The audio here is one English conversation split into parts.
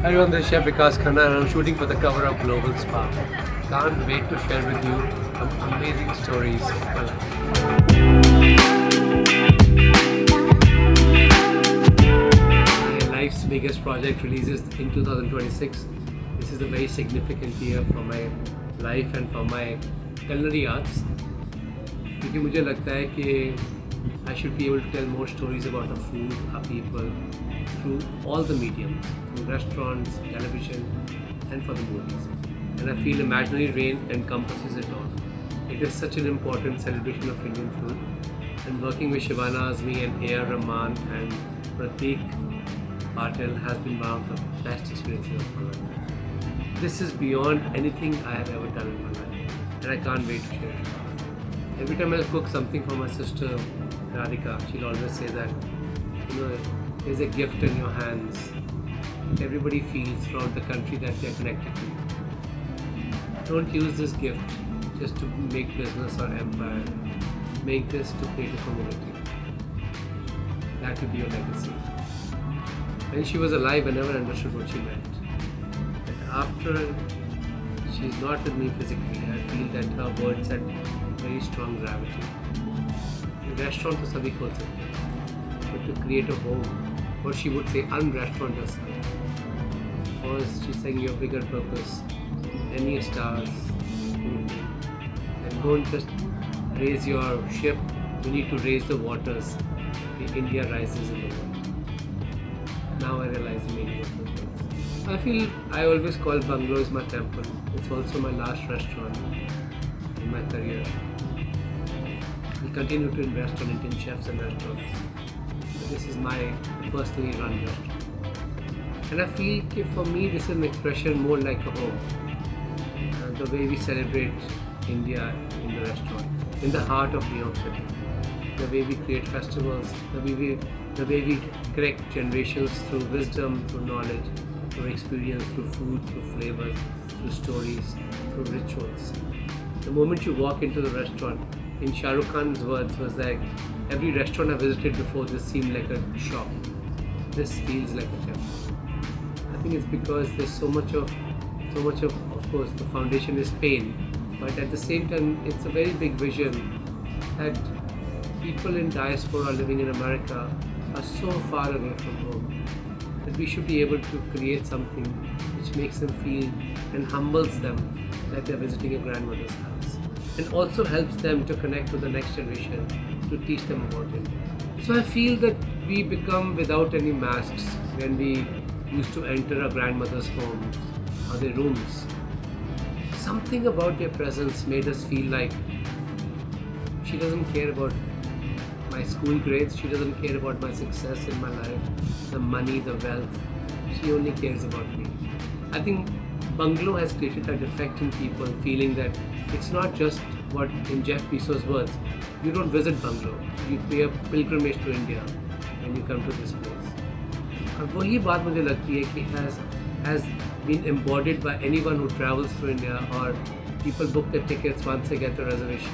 Hi everyone, this is Chef Vikas Khanna and I'm shooting for the cover of GlobalSpa. Can't wait to share with you some amazing stories of my life. My life's biggest project releases in 2026. This is a very significant year for my life and for my culinary arts. क्योंकि मुझे लगता है कि I should be able to tell more stories about our food, our people, through all the mediums, through restaurants, television, and for the movies. And I feel Imaginary Rain encompasses it all. It is such an important celebration of Indian food. And working with Shabana Azmi and A.R. Rahman and Pratik Patel has been one of the best experiences of my life. This is beyond anything I have ever done in my life, and I can't wait to share it. Every time I cook something for my sister Radhika, she'll always say that, there's a gift in your hands. Everybody feels throughout the country that they're connected to you. Don't use this gift just to make business or empire. Make this to create a community. That will be your legacy. When she was alive, I never understood what she meant. But after she's not with me physically, I feel that her words had very strong gravity. Restaurant to sabhi khol sakte hain, but to create a home, or she would say unrestaurant yourself, because she's saying your bigger purpose, any stars, anything. And don't just raise your ship, you need to raise the waters. India rises in the world. Now I realize the meaning of those words. I feel I always call Bungalow is my temple. It's also my last restaurant in my career. We continue to invest on Indian chefs and restaurants. This is my personally run restaurant. And I feel that for me this is an expression more like a home. The way we celebrate India in the restaurant, in the heart of New York City. The way we create festivals, the way we correct generations through wisdom, through knowledge, through experience, through food, through flavors, through stories, through rituals. The moment you walk into the restaurant, in Shah Rukh Khan's words was like, every restaurant I visited before this seemed like a shop. This feels like a temple. I think it's because there's so much of course, the foundation is pain, but at the same time, it's a very big vision that people in diaspora living in America are so far away from home that we should be able to create something which makes them feel and humbles them that they're visiting a grandmother's house, and also helps them to connect with the next generation, to teach them about it. So I feel that we become without any masks when we used to enter our grandmother's homes or their rooms. Something about their presence made us feel like she doesn't care about my school grades, she doesn't care about my success in my life, the money, the wealth. She only cares about me. I think Bungalow has created that effect in people, feeling that it's not just what, in Jeff Bezos' words, you don't visit Bungalow, you pay a pilgrimage to India when you come to this place. And वही बात मुझे लगती है कि has been embodied by anyone who travels through India, or people book their tickets once they get the reservation.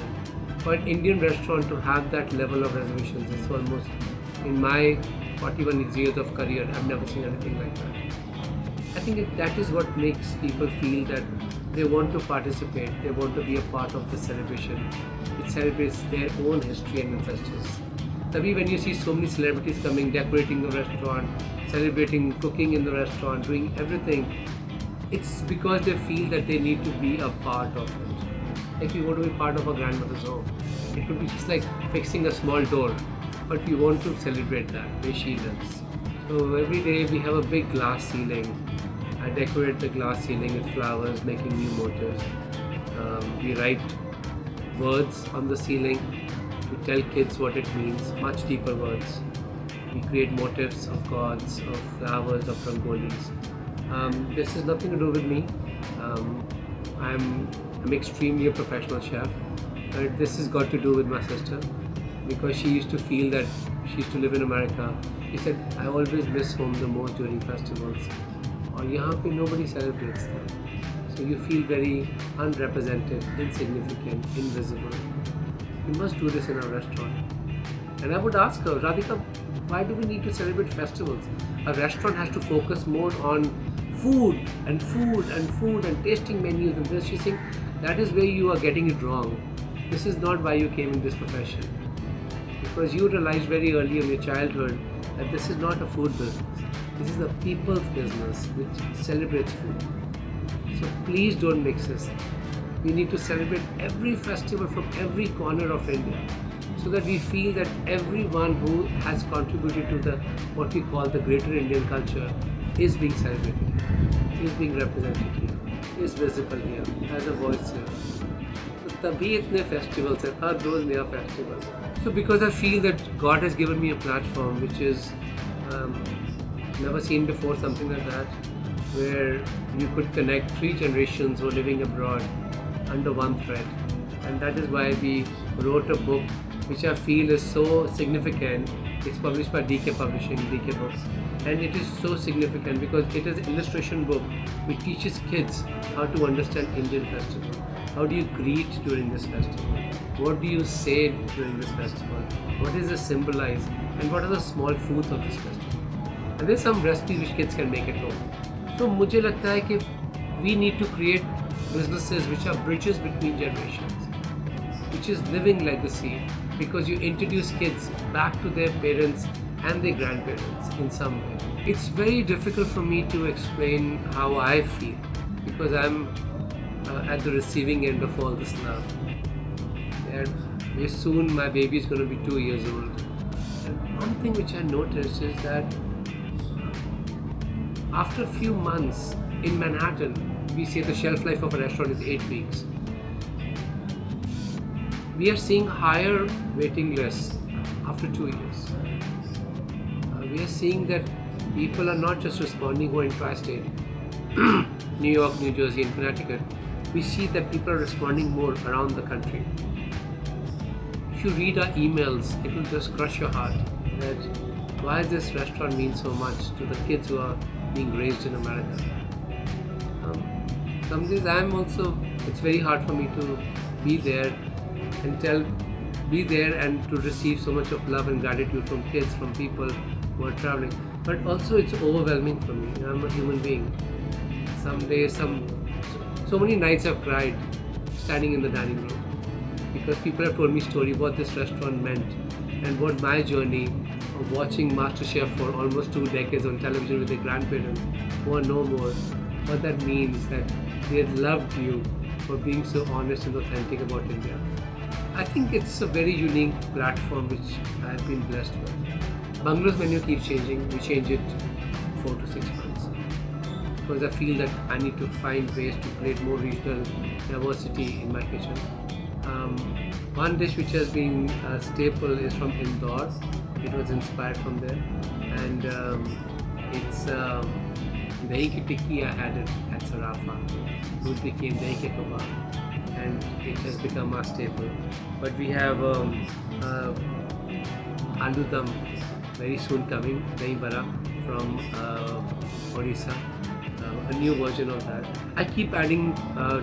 For an Indian restaurant to have that level of reservations is almost, in my 41 years of career, I've never seen anything like that. I think that is what makes people feel that they want to participate, they want to be a part of the celebration. It celebrates their own history and ancestors. Tabhi when you see so many celebrities coming, decorating the restaurant, celebrating, cooking in the restaurant, doing everything, it's because they feel that they need to be a part of it. Like you want to be part of a grandmother's home. It could be just like fixing a small door, but we want to celebrate that where she lives. So every day we have a big glass ceiling. I decorate the glass ceiling with flowers, making new motifs. We write words on the ceiling to tell kids what it means, much deeper words. We create motifs of gods, of flowers, of rangolis. This has nothing to do with me. I'm extremely a professional chef, but this has got to do with my sister, because she used to feel that she used to live in America. She said, I always miss home the most during festivals. Or यहाँ पे nobody celebrates them. So you feel very unrepresented, insignificant, invisible. We must do this in our restaurant. And I would ask her, Radhika, why do we need to celebrate festivals? A restaurant has to focus more on food and food and food and tasting menus and this, she's saying that is where you are getting it wrong. This is not why you came in this profession. Because you realized very early in your childhood that this is not a food business. This is a people's business which celebrates food. So please don't mix this. We need to celebrate every festival from every corner of India so that we feel that everyone who has contributed to the what we call the greater Indian culture is being celebrated here, is being represented here, is visible here, has a voice here. So तभी इतने festivals हैं, हर रोज नया festival. So because I feel that God has given me a platform which is never seen before, something like that, where you could connect 3 generations who are living abroad under one thread. And that is why we wrote a book which I feel is so significant. It's published by DK Publishing, DK Books. And it is so significant because it is an illustration book which teaches kids how to understand Indian festival. How do you greet during this festival? What do you say during this festival? What does it symbolize? And what are the small foods of this festival? And there's some recipes which kids can make at home. So मुझे लगता है कि we need to create businesses which are bridges between generations, which is living legacy, because you introduce kids back to their parents and their grandparents in some way. It's very difficult for me to explain how I feel because I'm at the receiving end of all this love. And very soon my baby is going to be 2 years old. And one thing which I noticed is that after a few months in Manhattan, we say the shelf life of a restaurant is 8 weeks. We are seeing higher waiting lists after 2 years. We are seeing that people are not just responding who are in tri-state, New York, New Jersey and Connecticut. We see that people are responding more around the country. If you read our emails, it will just crush your heart that why this restaurant means so much to the kids who are being raised in America. Some days it's very hard for me to be there and to receive so much of love and gratitude from kids, from people who are traveling. But also it's overwhelming for me. I'm a human being. Some days, so many nights I've cried standing in the dining room because people have told me story what this restaurant meant and what my journey of watching MasterChef for almost 2 decades on television with their grandparents who are no more, what that means that they loved you for being so honest and authentic about India. I think it's a very unique platform which I've been blessed with. Bungalow's menu keeps changing. We change it 4 to 6 months because I feel that I need to find ways to create more regional diversity in my kitchen. One dish which has been a staple is from Indore. It was inspired from there, and it's dahi ki tikki. I had it at Sarafa. It became dahi ke kebab, and it has become our staple. But we have aloo dum very soon coming, dahi bara from Odisha. A new version of that. I keep adding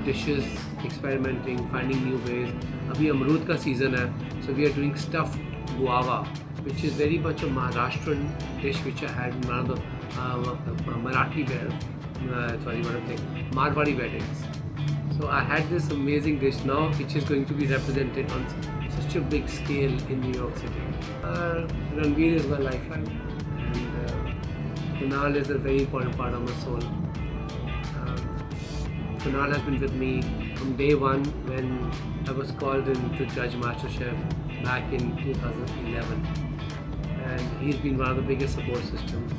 dishes, experimenting, finding new ways. Abhi amrud ka season hai, so we are doing stuffed guava, which is very much a Maharashtrian dish which I had in one of the Marwari weddings. So I had this amazing dish now, which is going to be represented on such a big scale in New York City. Ranveer is my lifeline, and Kunal is a very important part of my soul. Kunal has been with me from day one when I was called in to judge MasterChef back in 2011, and he's been one of the biggest support systems.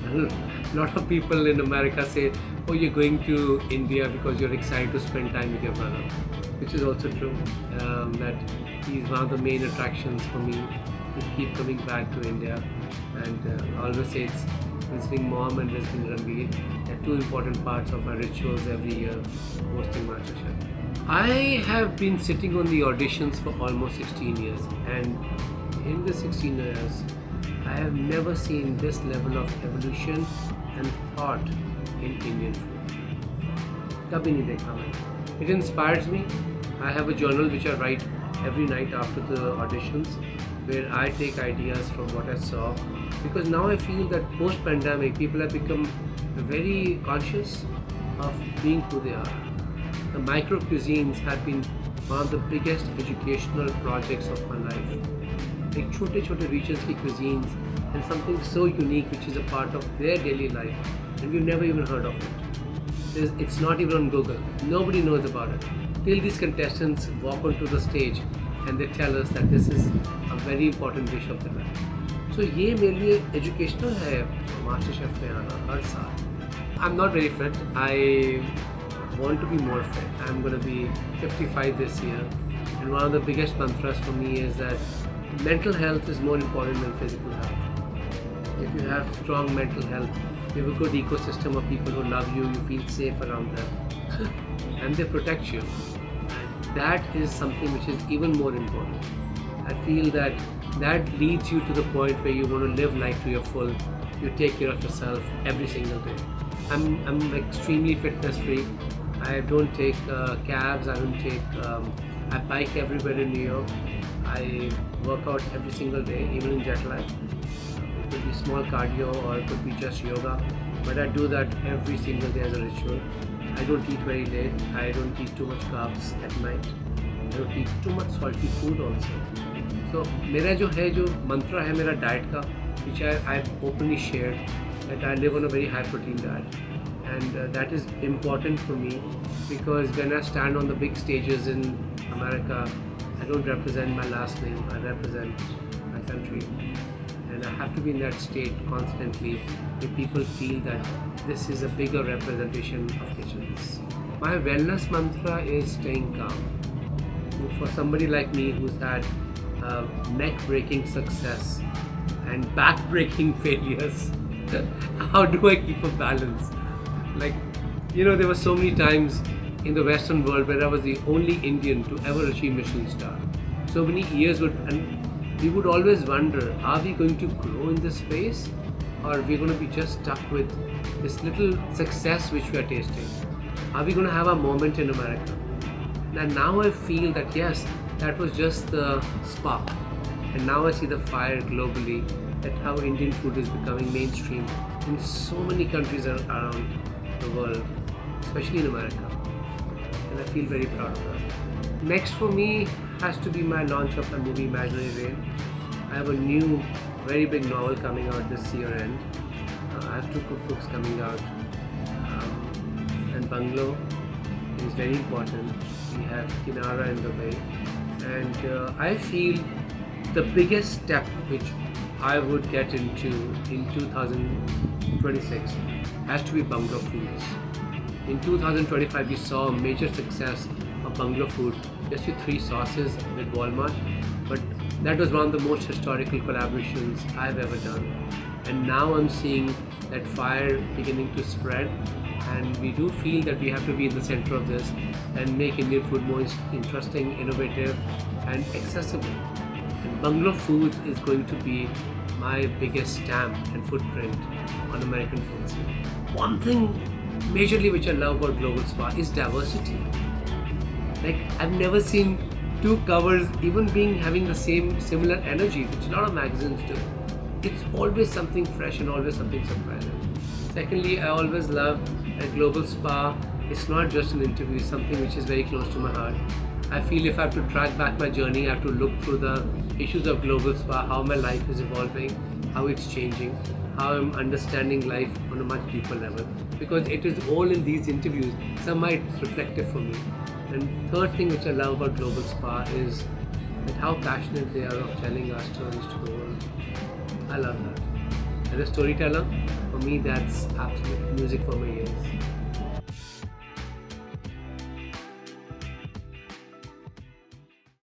A lot of people in America say, oh, you're going to India because you're excited to spend time with your brother, which is also true, that he's one of the main attractions for me to keep coming back to India. And I always say it's visiting mom and visiting Ranveer. They're 2 important parts of my rituals every year hosting MasterChef. I have been sitting on the auditions for almost 16 years, and in the 16 years, I have never seen this level of evolution and thought in Indian food. Kabhi nahi dekha maine. It inspires me. I have a journal which I write every night after the auditions, where I take ideas from what I saw, because now I feel that post-pandemic people have become very conscious of being who they are. The micro cuisines have been one of the biggest educational projects of my life. Like छोटे regions की cuisines and something so unique which is a part of their daily life and we've never even heard of it. It's not even on Google. Nobody knows about it. Till these contestants walk onto the stage and they tell us that this is a very important dish of the night. So ये मेरे लिए educational है MasterChef में आना हर साल. I'm not very fit. I want to be more fit. I'm going to be 55 this year. And one of the biggest mantras for me is that mental health is more important than physical health. If you have strong mental health, you have a good ecosystem of people who love you, you feel safe around them, and they protect you. And that is something which is even more important. I feel that that leads you to the point where you want to live life to your full. You take care of yourself every single day. I'm extremely fitness freak. I don't take cabs. I don't take. I bike everywhere in New York. I work out every single day, even in jet lag. It could be small cardio or it could be just yoga, but I do that every single day as a ritual. I don't eat very late. I don't eat too much carbs at night. I don't eat too much salty food also. So मेरा जो mantra है मेरा diet का, which I've openly shared, that I live on a very high protein diet, and that is important for me because when I stand on the big stages in America, I don't represent my last name, I represent my country, and I have to be in that state constantly where people feel that this is a bigger representation of kitchens. My wellness mantra is staying calm. For somebody like me who's had neck-breaking success and back-breaking failures, how do I keep a balance? Like, there were so many times in the Western world where I was the only Indian to ever achieve Michelin star. So many years and we would always wonder, are we going to grow in this space, or are we going to be just stuck with this little success which we are tasting? Are we going to have a moment in America? And now I feel that yes, that was just the spark, and now I see the fire globally, that how Indian food is becoming mainstream in so many countries around the world, especially in America, and I feel very proud of that. Next for me has to be my launch of my movie Imaginary Rain. I have a new, very big novel coming out this year end. I have 2 cookbooks coming out, and Bungalow is very important. We have Kinara in the way, and I feel the biggest step which I would get into in 2026 has to be Bungalow Foods. In 2025 we saw a major success of Bungalow Food just with 3 sauces with Walmart, but that was one of the most historical collaborations I've ever done. And now I'm seeing that fire beginning to spread, and we do feel that we have to be in the center of this and make Indian food more interesting, innovative and accessible. And Bungalow Foods is going to be my biggest stamp and footprint on American food scene. One thing majorly which I love about GlobalSpa is diversity. Like, I've never seen 2 covers even having the similar energy, which a lot of magazines do. It's always something fresh and always something surprising. Secondly, I always love that GlobalSpa, it's not just an interview, it's something which is very close to my heart. I feel if I have to track back my journey, I have to look through the issues of GlobalSpa, how my life is evolving, how it's changing, how I'm understanding life on a much deeper level. Because it is all in these interviews, some might reflective for me. And third thing which I love about GlobalSpa is that how passionate they are of telling our stories to the world. I love that. As a storyteller, for me that's absolute music for my ears.